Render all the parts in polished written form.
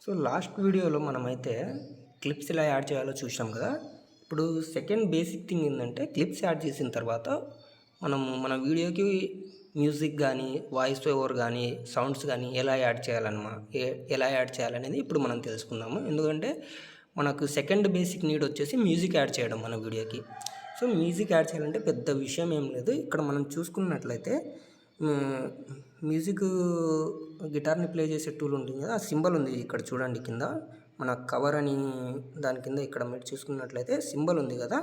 So last వీడియోలో మనమైతే clips ఎలా యాడ్ చేయాలో చూసాం కదా. ఇప్పుడు సెకండ్ బేసిక్ థింగ్ ఏంటంటే క్లిప్స్ యాడ్ చేసిన తర్వాత మన వీడియోకి మ్యూజిక్ కానీ వాయిస్ ఓవర్ కానీ సౌండ్స్ కానీ ఎలా యాడ్ ఎలా యాడ్ చేయాలనేది ఇప్పుడు మనం తెలుసుకుందాము. ఎందుకంటే మనకు సెకండ్ బేసిక్ నీడ్ వచ్చేసి మ్యూజిక్ యాడ్ చేయడం మన వీడియోకి. సో మ్యూజిక్ యాడ్ చేయాలంటే పెద్ద విషయం ఏం లేదు. ఇక్కడ మనం చూసుకున్నట్లయితే మ్యూజిక్ గిటార్ని ప్లే చేసే టూల్ ఉంటుంది కదా, ఆ సింబల్ ఉంది ఇక్కడ చూడండి కింద, మన కవర్ అని దాని కింద ఇక్కడ మీరు చూసుకున్నట్లయితే సింబల్ ఉంది కదా,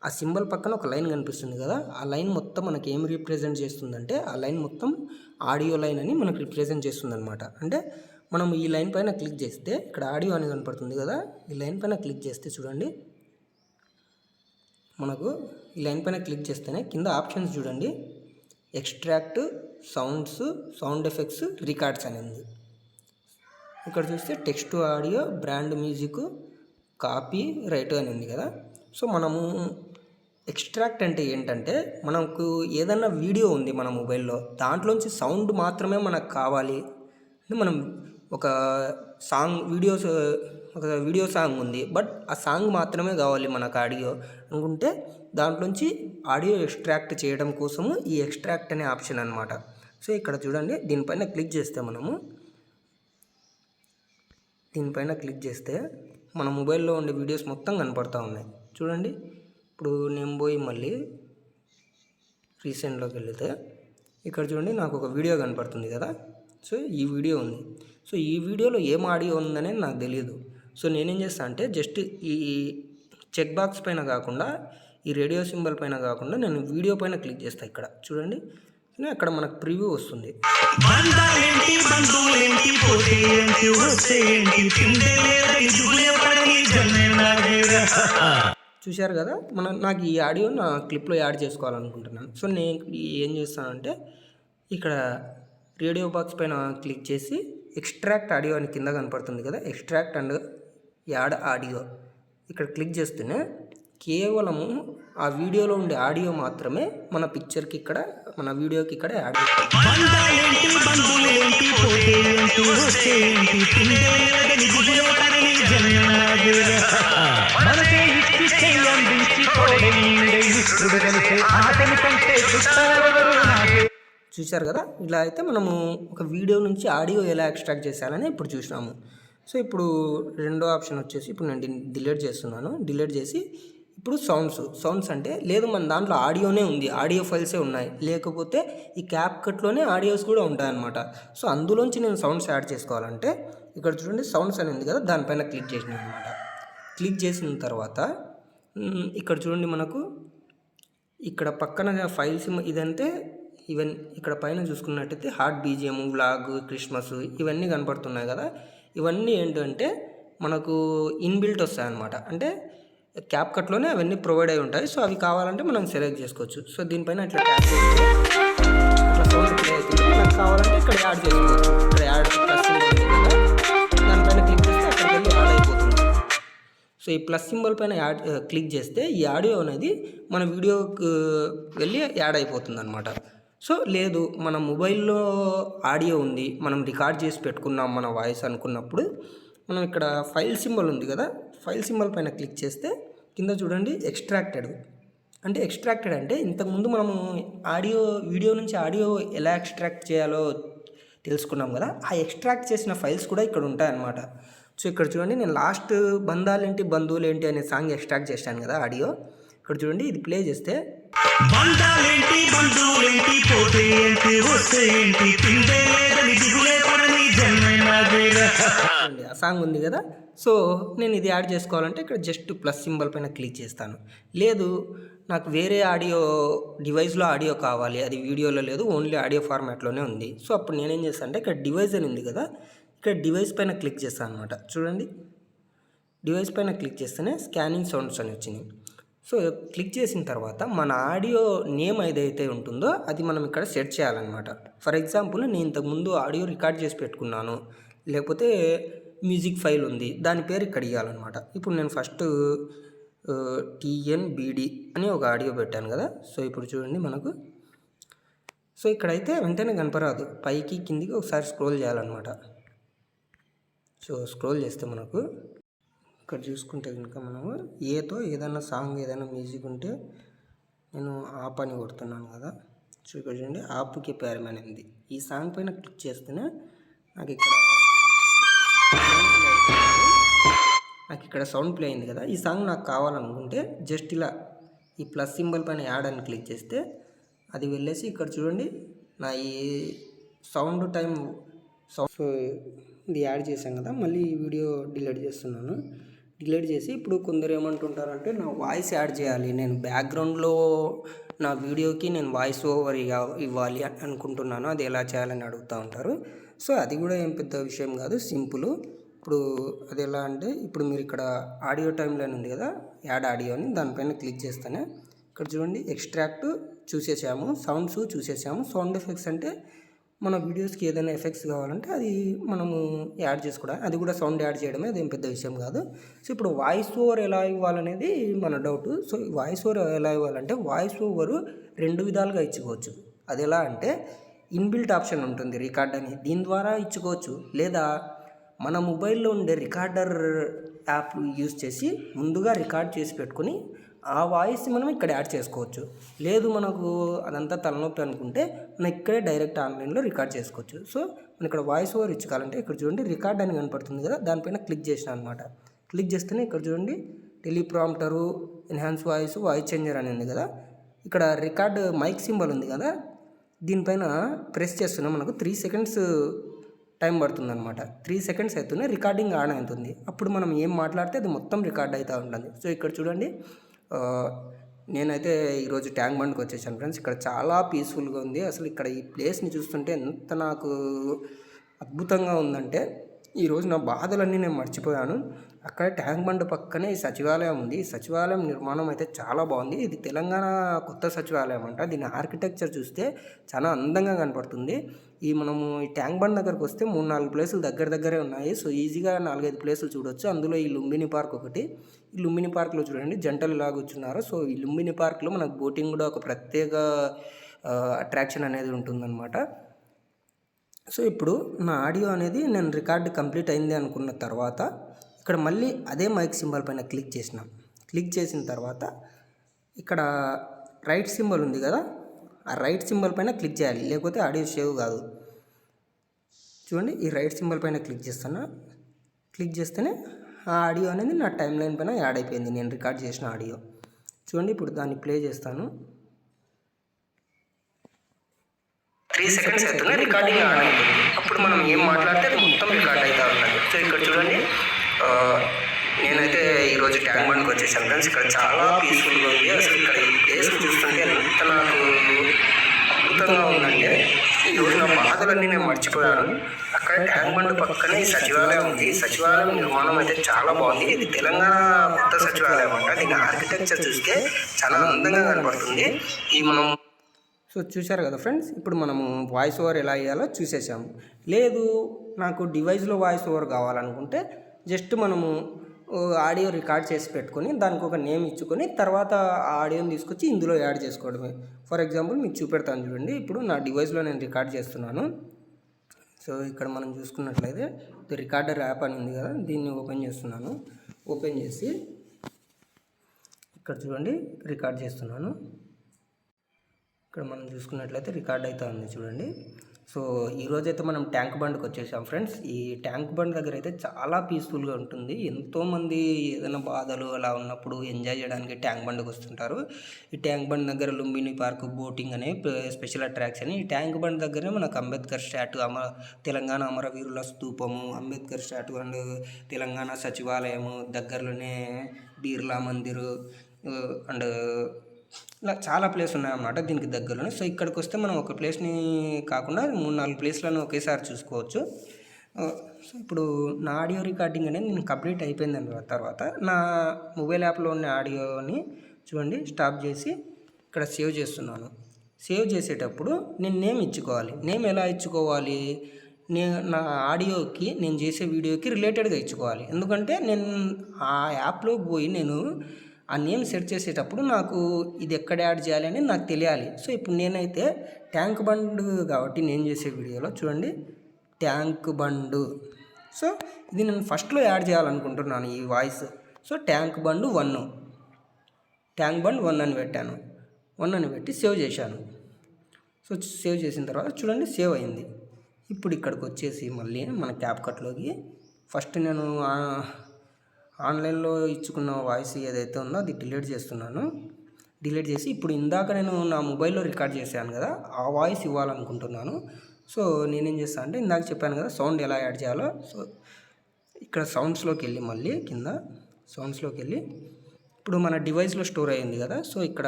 ఆ సింబల్ పక్కన ఒక లైన్ కనిపిస్తుంది కదా. ఆ లైన్ మొత్తం మనకి ఏం రిప్రజెంట్ చేస్తుందంటే ఆ లైన్ మొత్తం ఆడియో లైన్ అని మనకు రిప్రజెంట్ చేస్తుంది అనమాట. అంటే మనం ఈ లైన్ పైన క్లిక్ చేస్తే ఇక్కడ ఆడియో అని కనపడుతుంది కదా, ఈ లైన్ పైన క్లిక్ చేస్తే చూడండి, మనకు ఈ లైన్ పైన క్లిక్ చేస్తేనే కింద ఆప్షన్స్ చూడండి, extract, sounds, sound effects, records అని ఉంది. ఇక్కడ చూస్తే text to audio, brand music, copy right అని ఉంది కదా. సో మనము ఎక్స్ట్రాక్ట్ అంటే ఏంటంటే మనకు ఏదన్నా వీడియో ఉంది మన మొబైల్లో, దాంట్లోంచి సౌండ్ మాత్రమే మనకు కావాలి అంటే మనం ఒక వీడియో సాంగ్ ఉంది, బట్ ఆ సాంగ్ మాత్రమే కావాలి మనకు ఆడియో అనుకుంటే దాంట్లోంచి ఆడియో ఎక్స్ట్రాక్ట్ చేయడం కోసము ఈ ఎక్స్ట్రాక్ట్ అనే ఆప్షన్ అనమాట. సో ఇక్కడ చూడండి, దీనిపైన క్లిక్ చేస్తే మన మొబైల్లో ఉండే వీడియోస్ మొత్తం కనపడుతూ ఉన్నాయి చూడండి. ఇప్పుడు నేను పోయి మళ్ళీ రీసెంట్లోకి వెళితే ఇక్కడ చూడండి, నాకు ఒక వీడియో కనపడుతుంది కదా. సో ఈ వీడియో ఉంది. సో ఈ వీడియోలో ఏం ఆడియో ఉందనేది నాకు తెలియదు. సో నేనేం చేస్తాను అంటే జస్ట్ ఈ చెక్ బాక్స్ పైన కాకుండా, ఈ రేడియో సింబల్ పైన కాకుండా నేను వీడియో పైన క్లిక్ చేస్తాను. ఇక్కడ చూడండి, అక్కడ మనకు ప్రివ్యూ వస్తుంది. చూశారు కదా, నాకు ఈ ఆడియో నా క్లిప్లో యాడ్ చేసుకోవాలనుకుంటున్నాను. సో నేను ఏం చేస్తానంటే ఇక్కడ రేడియో బాక్స్ పైన క్లిక్ చేసి ఎక్స్ట్రాక్ట్ ఆడియో అని కింద కనపడుతుంది కదా, ఎక్స్ట్రాక్ట్ అండ్ యాడ్ ఆడియో ఇక్కడ క్లిక్ చేస్తేనే కేవలము ఆ వీడియోలో ఉండే ఆడియో మాత్రమే మన పిక్చర్కి ఇక్కడ, మన వీడియోకి ఇక్కడ యాడ్ చూశారు కదా. ఇలా అయితే మనము ఒక వీడియో నుంచి ఆడియో ఎలా ఎక్స్ట్రాక్ట్ చేసేయాలని ఇప్పుడు చూసినాము. సో ఇప్పుడు రెండో ఆప్షన్ వచ్చేసి, ఇప్పుడు నేను డిలీట్ చేస్తున్నాను. డిలీట్ చేసి ఇప్పుడు సౌండ్స్ అంటే లేదు, మన దాంట్లో ఆడియోనే ఉంది, ఆడియో ఫైల్సే ఉన్నాయి, లేకపోతే ఈ క్యాప్ కట్లోనే ఆడియోస్ కూడా ఉంటాయన్నమాట. సో అందులోంచి నేను సౌండ్స్ యాడ్ చేసుకోవాలంటే ఇక్కడ చూడండి, సౌండ్స్ అని ఉంది కదా, దానిపైన క్లిక్ చేసినాను అనమాట. క్లిక్ చేసిన తర్వాత ఇక్కడ చూడండి, మనకు ఇక్కడ పక్కన ఫైల్స్ ఇదంటే ఇక్కడ పైన చూసుకున్నట్టయితే హార్ట్ బీజిఎం, వ్లాగ్, క్రిస్మస్ ఇవన్నీ కనపడుతున్నాయి కదా. ఇవన్నీ ఏంటంటే మనకు ఇన్బిల్ట్ వస్తాయి అన్నమాట. అంటే క్యాప్ కట్లోనే అవన్నీ ప్రొవైడ్ అయి ఉంటాయి. సో అవి కావాలంటే మనం సెలెక్ట్ చేసుకోవచ్చు. సో దీనిపైన ఇట్లా ట్యాప్ చేస్తే అట్లా సౌండ్ ప్లే అవుతుంది. మనకు కావాలంటే ఇక్కడ యాడ్ చేసుకోవచ్చు. ఇక్కడ యాడ్ ప్లస్ సింబల్ ఉంది కదా, దానిపైన క్లిక్ చేస్తే అక్కడికి వెళ్ళి యాడ్ అయిపోతుంది. సో ఈ ప్లస్ సింబల్ పైన క్లిక్ చేస్తే ఈ ఆడియో అనేది మన వీడియోకి వెళ్ళి యాడ్ అయిపోతుంది అనమాట. సో లేదు, మన మొబైల్లో ఆడియో ఉంది, మనం రికార్డ్ చేసి పెట్టుకున్నాం మన వాయిస్ అనుకున్నప్పుడు మనం ఇక్కడ ఫైల్ సింబల్ ఉంది కదా, ఫైల్ సింబల్ పైన క్లిక్ చేస్తే కింద చూడండి ఎక్స్ట్రాక్టెడ్ అంటే ఇంతకుముందు మనము వీడియో నుంచి ఆడియో ఎలా ఎక్స్ట్రాక్ట్ చేయాలో తెలుసుకున్నాం కదా, ఆ ఎక్స్ట్రాక్ట్ చేసిన ఫైల్స్ కూడా ఇక్కడ ఉంటాయన్నమాట. సో ఇక్కడ చూడండి, నేను లాస్ట్ బంధాలేంటి బంధువులేంటి అనే సాంగ్ ఎక్స్ట్రాక్ట్ చేశాను కదా ఆడియో. ఇక్కడ చూడండి, ఇది ప్లే చేస్తే ఆ సాంగ్ ఉంది కదా. సో నేను ఇది యాడ్ చేసుకోవాలంటే ఇక్కడ జస్ట్ ప్లస్ సింబల్ పైన క్లిక్ చేస్తాను. లేదు, నాకు వేరే డివైస్లో ఆడియో కావాలి, అది వీడియోలో లేదు, ఓన్లీ ఆడియో ఫార్మాట్లోనే ఉంది. సో అప్పుడు నేనేం చేస్తాను అంటే ఇక్కడ డివైస్ అని ఉంది కదా, ఇక్కడ డివైస్ పైన క్లిక్ చేస్తాను అనమాట. చూడండి, డివైస్ పైన క్లిక్ చేస్తేనే స్కానింగ్ సౌండ్స్ అని వచ్చింది. సో క్లిక్ చేసిన తర్వాత మన ఆడియో నేమ్ ఏదైతే ఉంటుందో అది మనం ఇక్కడ సెట్ చేయాలన్నమాట. ఫర్ ఎగ్జాంపుల్, నేను ఇంతకుముందు ఆడియో రికార్డ్ చేసి పెట్టుకున్నాను, లేకపోతే మ్యూజిక్ ఫైల్ ఉంది, దాని పేరు ఇక్కడ ఇవ్వాలన్నమాట. ఇప్పుడు నేను ఫస్ట్ TNBD అని ఒక ఆడియో పెట్టాను కదా. సో ఇప్పుడు చూడండి మనకు, సో ఇక్కడైతే వెంటనే కనపరాదు, పైకి కిందికి ఒకసారి స్క్రోల్ చేయాలన్నమాట. సో స్క్రోల్ చేస్తే మనకు ఇక్కడ చూసుకుంటే కనుక మనము ఏతో ఏదైనా సాంగ్ ఏదైనా మ్యూజిక్ ఉంటే నేను ఆప్ అని కొడుతున్నాను కదా. సో ఇక్కడ చూడండి ఆప్కి ప్యారమన్ ఉంది. ఈ సాంగ్ పైన క్లిక్ చేస్తేనే నాకు ఇక్కడ సౌండ్ ప్లే అయింది కదా. ఈ సాంగ్ నాకు కావాలనుకుంటే జస్ట్ ఇలా ఈ ప్లస్ సింబల్ పైన యాడ్ అని క్లిక్ చేస్తే అది వెళ్ళేసి ఇక్కడ చూడండి నా ఈ సౌండ్ టైం సో ఇది యాడ్ చేశాను కదా. మళ్ళీ ఈ వీడియో డిలీట్ చేస్తున్నాను. డిలీట్ చేసి ఇప్పుడు కొందరు ఏమంటుంటారంటే నా వాయిస్ యాడ్ చేయాలి, నేను బ్యాక్గ్రౌండ్లో నా వీడియోకి నేను వాయిస్ ఓవర్ ఇవ్వాలి అనుకుంటున్నాను, అది ఎలా చేయాలని అడుగుతూ ఉంటారు. సో అది కూడా ఏం పెద్ద విషయం కాదు, సింపుల్. ఇప్పుడు అది ఎలా అంటే ఇప్పుడు మీరు ఇక్కడ ఆడియో టైమ్ లైన్ ఉంది కదా, యాడ్ ఆడియో అని దానిపైన క్లిక్ చేస్తేనే ఇక్కడ చూడండి ఎక్స్ట్రాక్ట్ చూసేసాము, సౌండ్స్ చూసేసాము. సౌండ్ ఎఫెక్ట్స్ అంటే మన వీడియోస్కి ఏదైనా ఎఫెక్ట్స్ కావాలంటే అది మనము యాడ్ చేసుకోవడం, అది కూడా సౌండ్ యాడ్ చేయడమే, అదేం పెద్ద విషయం కాదు. సో ఇప్పుడు వాయిస్ ఓవర్ ఎలా ఇవ్వాలనేది మన డౌట్. సో వాయిస్ ఓవర్ ఎలా ఇవ్వాలంటే వాయిస్ ఓవర్ రెండు విధాలుగా ఇచ్చుకోవచ్చు. అది ఎలా అంటే ఇన్బిల్ట్ ఆప్షన్ ఉంటుంది రికార్డ్ అని, దీని ద్వారా ఇచ్చుకోవచ్చు. లేదా మన మొబైల్లో ఉండే రికార్డర్ యాప్ యూజ్ చేసి ముందుగా రికార్డ్ చేసి పెట్టుకొని ఆ వాయిస్ని మనం ఇక్కడ యాడ్ చేసుకోవచ్చు. లేదు మనకు అదంతా తలనొప్పి అనుకుంటే మనం ఇక్కడే డైరెక్ట్ ఆన్లైన్లో రికార్డ్ చేసుకోవచ్చు. సో మనం ఇక్కడ వాయిస్ ఓవర్ ఇచ్చుకోవాలంటే ఇక్కడ చూడండి రికార్డ్ అని కనపడుతుంది కదా, దానిపైన క్లిక్ చేసిన అనమాట. క్లిక్ చేస్తేనే ఇక్కడ చూడండి టెలిప్రాంప్టరు, ఎన్హాన్స్ వాయిస్, వాయిస్ చేంజర్ అని ఉంది కదా. ఇక్కడ రికార్డ్ మైక్ సింబల్ ఉంది కదా, దీనిపైన ప్రెస్ చేస్తున్నా మనకు 3 సెకండ్స్ టైం పడుతుంది అనమాట. 3 సెకండ్స్ అవుతూనే రికార్డింగ్ ఆన్ అవుతుంది. అప్పుడు మనం ఏం మాట్లాడితే అది మొత్తం రికార్డ్ అవుతూ ఉంటుంది. సో ఇక్కడ చూడండి నేనైతే ఈరోజు ట్యాంక్ బండ్కి వచ్చేసాను ఫ్రెండ్స్. ఇక్కడ చాలా పీస్ఫుల్గా ఉంది. అసలు ఇక్కడ ఈ ప్లేస్ని చూస్తుంటే ఎంత నాకు అద్భుతంగా ఉందంటే ఈరోజు నా బాధలన్నీ నేను మర్చిపోయాను. అక్కడ ట్యాంక్ బండ్ పక్కనే ఈ సచివాలయం ఉంది. ఈ సచివాలయం నిర్మాణం అయితే చాలా బాగుంది. ఇది తెలంగాణ కొత్త సచివాలయం అంట. దీని ఆర్కిటెక్చర్ చూస్తే చాలా అందంగా కనపడుతుంది. మనము ఈ ట్యాంక్ బండ్ దగ్గరకు వస్తే 3-4 ప్లేసులు దగ్గరే ఉన్నాయి. సో ఈజీగా 4-5 ప్లేసులు చూడొచ్చు. అందులో ఈ లుంబిని పార్క్ ఒకటి. ఈ లుంబిని పార్క్లో చూడండి జంటలు ఇలా కూర్చున్నారు. సో ఈ లుంబిని పార్క్లో మనకు బోటింగ్ కూడా ఒక ప్రత్యేక అట్రాక్షన్ అనేది ఉంటుందన్నమాట. సో ఇప్పుడు నా ఆడియో అనేది నేను రికార్డ్ కంప్లీట్ అయింది అనుకున్న తర్వాత ఇక్కడ మళ్ళీ అదే మైక్ సింబల్ పైన క్లిక్ చేసిన తర్వాత ఇక్కడ రైట్ సింబల్ ఉంది కదా, ఆ రైట్ సింబల్ పైన క్లిక్ చేయాలి, లేకపోతే ఆడియో సేవ్ కాదు. చూడండి ఈ రైట్ సింబల్ పైన క్లిక్ చేస్తేనే ఆ ఆడియో అనేది నా టైం లైన్ పైన యాడ్ అయిపోయింది, నేను రికార్డ్ చేసిన ఆడియో. చూడండి ఇప్పుడు దాన్ని ప్లే చేస్తాను. 3 సెకండ్స్ అవుతుంది రికార్డింగ్ ఆన్ అవుతుంది. అప్పుడు మనం ఏం మాట్లాడితే అది మొత్తం రికార్డ్ అవుతూ ఉంటుంది. సో ఇక్కడ చూడండి నేనైతే ఈరోజు ట్యాంక్ బండ్కి వచ్చేసాను ఫ్రెండ్స్. ఇక్కడ చాలా పీస్ఫుల్గా ఉంది. అసలు ఇక్కడ ఈ ప్లేస్ చూస్తుంటే ఎంత నాకు అద్భుతంగా ఉందంటే ఈరోజు నా బాధలన్నీ నేను మర్చిపోయాను. అక్కడ ట్యాంక్ బండ్ పక్కనే ఈ సచివాలయం ఉంది. ఈ సచివాలయం నిర్మాణం అయితే చాలా బాగుంది. ఇది తెలంగాణ కొత్త సచివాలయం అంట. దీని ఆర్కిటెక్చర్ చూస్తే చాలా అందంగా కనపడుతుంది. మనం సో చూశారు కదా ఫ్రెండ్స్, ఇప్పుడు మనము వాయిస్ ఓవర్ ఎలా వేయాలో చూసేసాము. లేదు నాకు డివైస్లో వాయిస్ ఓవర్ కావాలనుకుంటే జస్ట్ మనము ఆడియో రికార్డ్ చేసి పెట్టుకొని దానికి ఒక నేమ్ ఇచ్చుకొని తర్వాత ఆ ఆడియోని తీసుకొచ్చి ఇందులో యాడ్ చేసుకోవడమే. ఫర్ ఎగ్జాంపుల్ మీకు చూపెడతాను చూడండి. ఇప్పుడు నా డివైస్లో నేను రికార్డ్ చేస్తున్నాను. సో ఇక్కడ మనం చూసుకున్నట్లయితే రికార్డర్ యాప్ అని ఉంది కదా, దీన్ని ఓపెన్ చేస్తున్నాను. ఓపెన్ చేసి ఇక్కడ చూడండి రికార్డ్ చేస్తున్నాను. ఇక్కడ మనం చూసుకున్నట్లయితే రికార్డ్ అయితే ఉంది చూడండి. సో ఈరోజైతే మనం ట్యాంక్ బండ్కి వచ్చేసాం ఫ్రెండ్స్. ఈ ట్యాంక్ బండ్ దగ్గర అయితే చాలా పీస్ఫుల్గా ఉంటుంది. ఎంతోమంది ఏదైనా బాధలు అలా ఉన్నప్పుడు ఎంజాయ్ చేయడానికి ట్యాంక్ బండ్కి వస్తుంటారు. ఈ ట్యాంక్ బండ్ దగ్గర లుంబిని పార్క్, బోటింగ్ అనే స్పెషల్ అట్రాక్షన్. ఈ ట్యాంక్ బండ్ దగ్గరే మనకు అంబేద్కర్ స్టాట్యూ, తెలంగాణ అమరవీరుల స్తూపము, అంబేద్కర్ స్టాట్యూ అండ్ తెలంగాణ సచివాలయము, దగ్గరలోనే బిర్లా మందిర్ అండ్ ఇలా చాలా ప్లేస్ ఉన్నాయన్నమాట దీనికి దగ్గరలోనే. సో ఇక్కడికి వస్తే మనం ఒక ప్లేస్ని కాకుండా 3-4 ప్లేస్లను ఒకేసారి చూసుకోవచ్చు. సో ఇప్పుడు నా ఆడియో రికార్డింగ్ అనేది నేను కంప్లీట్ అయిపోయింది తర్వాత నా మొబైల్ యాప్లో ఉన్న ఆడియోని చూడండి స్టాప్ చేసి ఇక్కడ సేవ్ చేస్తున్నాను. సేవ్ చేసేటప్పుడు నేను నేమ్ ఇచ్చుకోవాలి. నేమ్ ఎలా ఇచ్చుకోవాలి? నా ఆడియోకి నేను చేసే వీడియోకి రిలేటెడ్గా ఇచ్చుకోవాలి. ఎందుకంటే నేను ఆ యాప్లోకి పోయి నేను ఆ నేమ్ సెట్ చేసేటప్పుడు నాకు ఇది ఎక్కడ యాడ్ చేయాలి అని నాకు తెలియాలి. సో ఇప్పుడు నేనైతే ట్యాంక్ బండ్ కాబట్టి నేను చేసే వీడియోలో చూడండి ట్యాంక్ బండ్ సో ఇది నేను ఫస్ట్లో యాడ్ చేయాలనుకుంటున్నాను ఈ వాయిస్. సో ట్యాంక్ బండ్ 1 అని పెట్టాను. 1 అని పెట్టి సేవ్ చేశాను. సో సేవ్ చేసిన తర్వాత చూడండి సేవ్ అయింది. ఇప్పుడు ఇక్కడికి వచ్చేసి మళ్ళీ మన క్యాప్కట్లోకి ఫస్ట్ నేను ఆన్లైన్లో ఇచ్చుకున్న వాయిస్ ఏదైతే ఉందో అది డిలీట్ చేస్తున్నాను. డిలీట్ చేసి ఇప్పుడు ఇందాక నేను నా మొబైల్లో రికార్డ్ చేశాను కదా, ఆ వాయిస్ ఇవ్వాలనుకుంటున్నాను. సో నేనేం చేస్తాను అంటే ఇందాక చెప్పాను కదా సౌండ్ ఎలా యాడ్ చేయాలో. సో ఇక్కడ సౌండ్స్లోకి వెళ్ళి మళ్ళీ కింద సౌండ్స్లోకి వెళ్ళి ఇప్పుడు మన డివైస్లో స్టోర్ అయ్యింది కదా, సో ఇక్కడ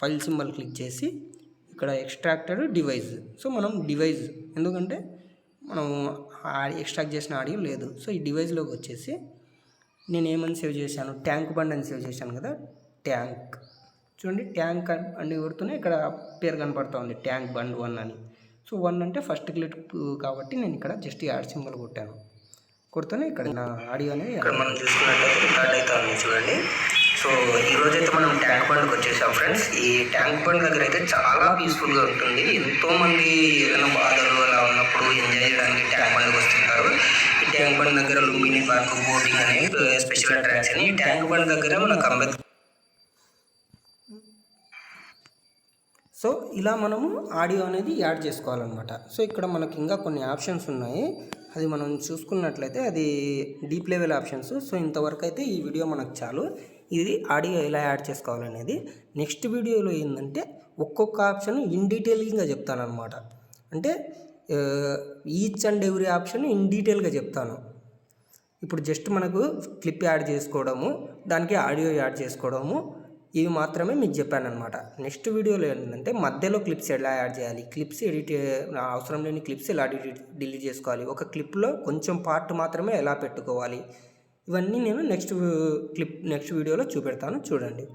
ఫైల్ సింబల్ క్లిక్ చేసి ఇక్కడ ఎక్స్ట్రాక్టెడ్ డివైస్. సో మనం డివైస్ ఎందుకంటే మనం ఎక్స్ట్రాక్ట్ చేసిన ఆడియో లేదు. సో ఈ డివైస్లోకి వచ్చేసి నేను ఏమని సేవ్ చేశాను, ట్యాంక్ బండ్ అని సేవ్ చేశాను కదా, ట్యాంక్. చూడండి ట్యాంక్ అని కొడుతూనే ఇక్కడ పేరు కనపడుతూ ఉంది ట్యాంక్ బండ్ 1 అని. సో 1 అంటే ఫస్ట్ క్లిక్ కాబట్టి నేను ఇక్కడ జస్ట్ యాడ్ సింబల్ కొడుతూనే ఇక్కడ నా ఆడియో అనేది ఇక్కడ మనం చూసుకున్నట్లయితే రికార్డ్ అయితే ఉంది చూడండి. సో ఈరోజు అయితే మనం ట్యాంక్ బండ్కి వచ్చేసాం ఫ్రెండ్స్. ఈ ట్యాంక్ బండ్ దగ్గర అయితే చాలా పీస్ఫుల్గా ఉంటుంది. ఎంతోమంది ఏదైనా బాధలు అలా ఉన్నప్పుడు ఎంజాయ్ చేయడానికి ట్యాంక్ బండ్కి వస్తుంటారు. ఈ ట్యాంక్ బండ్ దగ్గర లుంబిని పార్క్, బోటింగ్ అని స్పెషల్ అట్రాక్షన్. ఈ ట్యాంక్ బండ్ దగ్గర మనకు సో ఇలా మనము ఆడియో అనేది యాడ్ చేసుకోవాలన్నమాట. సో ఇక్కడ మనకి ఇంకా కొన్ని ఆప్షన్స్ ఉన్నాయి, అది మనం చూసుకున్నట్లయితే అది డీప్ లెవెల్ ఆప్షన్స్. సో ఇంతవరకు అయితే ఈ వీడియో మనకు చాలు. ఇది ఆడియో ఎలా యాడ్ చేసుకోవాలనేది నెక్స్ట్ వీడియోలో ఏంటంటే ఒక్కొక్క ఆప్షన్ ఇన్ డీటెయిల్గా చెప్తానమాట. అంటే each and every option in డీటెయిల్గా చెప్తాను. ఇప్పుడు జస్ట్ మనకు క్లిప్ యాడ్ చేసుకోవడము, దానికి ఆడియో యాడ్ చేసుకోవడము, ఇవి మాత్రమే మీకు చెప్పాను అనమాట. నెక్స్ట్ వీడియోలో ఏంటంటే మధ్యలో క్లిప్స్ ఎలా యాడ్ చేయాలి, క్లిప్స్ అవసరం లేని క్లిప్స్ ఎలా డిలీట్ చేసుకోవాలి, ఒక క్లిప్లో కొంచెం పార్ట్ మాత్రమే ఎలా పెట్టుకోవాలి, ఇవన్నీ నేను నెక్స్ట్ వీడియోలో చూపెడతాను చూడండి.